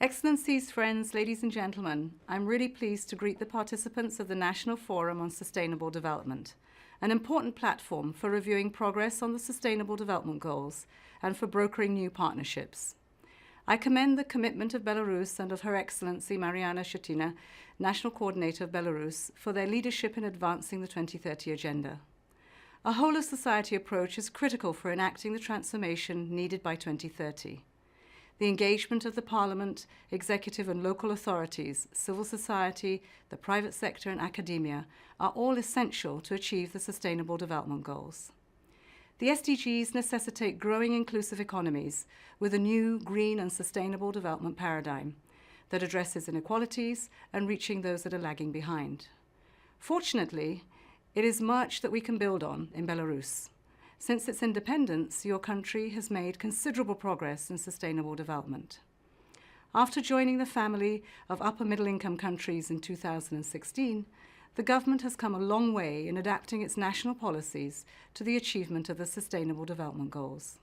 Excellencies, friends, ladies and gentlemen, I'm really pleased to greet the participants of the National Forum on Sustainable Development, an important platform for reviewing progress on the Sustainable Development Goals and for brokering new partnerships. I commend the commitment of Belarus and of Her Excellency Mariana Shatina, National Coordinator of Belarus, for their leadership in advancing the 2030 Agenda. A whole-of-society approach is critical for enacting the transformation needed by 2030. The engagement of the Parliament, executive and local authorities, civil society, the private sector and academia are all essential to achieve the Sustainable Development Goals. The SDGs necessitate growing inclusive economies with a new green and sustainable development paradigm that addresses inequalities and reaching those that are lagging behind. Fortunately, it is much that we can build on in Belarus. Since its independence, your country has made considerable progress in sustainable development. After joining the family of upper middle-income countries in 2016, the government has come a long way in adapting its national policies to the achievement of the Sustainable Development Goals.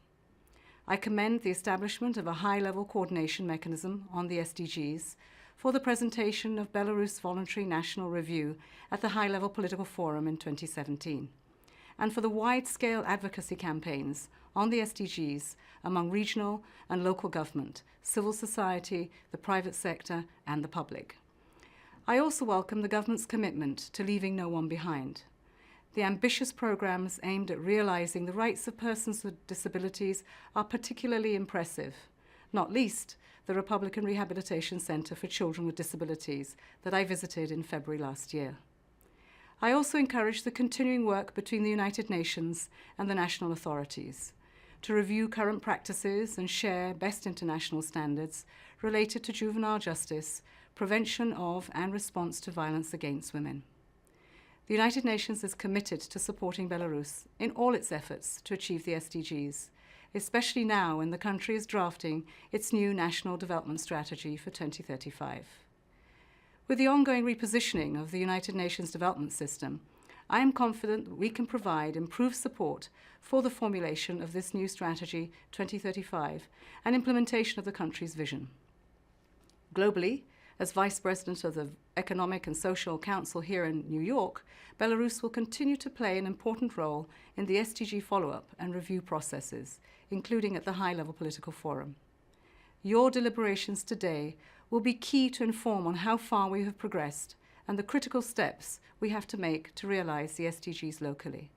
I commend the establishment of a high-level coordination mechanism on the SDGs for the presentation of Belarus Voluntary National Review at the High-Level Political Forum in 2017. And for the wide-scale advocacy campaigns on the SDGs among regional and local government, civil society, the private sector, and the public. I also welcome the government's commitment to leaving no one behind. The ambitious programs aimed at realizing the rights of persons with disabilities are particularly impressive, not least the Republican Rehabilitation Center for Children with Disabilities that I visited in February last year. I also encourage the continuing work between the United Nations and the national authorities to review current practices and share best international standards related to juvenile justice, prevention of and response to violence against women. The United Nations is committed to supporting Belarus in all its efforts to achieve the SDGs, especially now when the country is drafting its new National Development Strategy for 2035. With the ongoing repositioning of the United Nations Development System, I am confident that we can provide improved support for the formulation of this new strategy 2035 and implementation of the country's vision. Globally, as Vice President of the Economic and Social Council here in New York, Belarus will continue to play an important role in the SDG follow-up and review processes, including at the high-level political forum. Your deliberations today will be key to inform on how far we have progressed and the critical steps we have to make to realize the SDGs locally.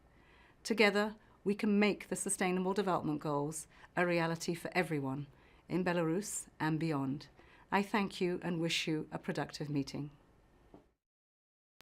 Together, we can make the Sustainable Development Goals a reality for everyone in Belarus and beyond. I thank you and wish you a productive meeting.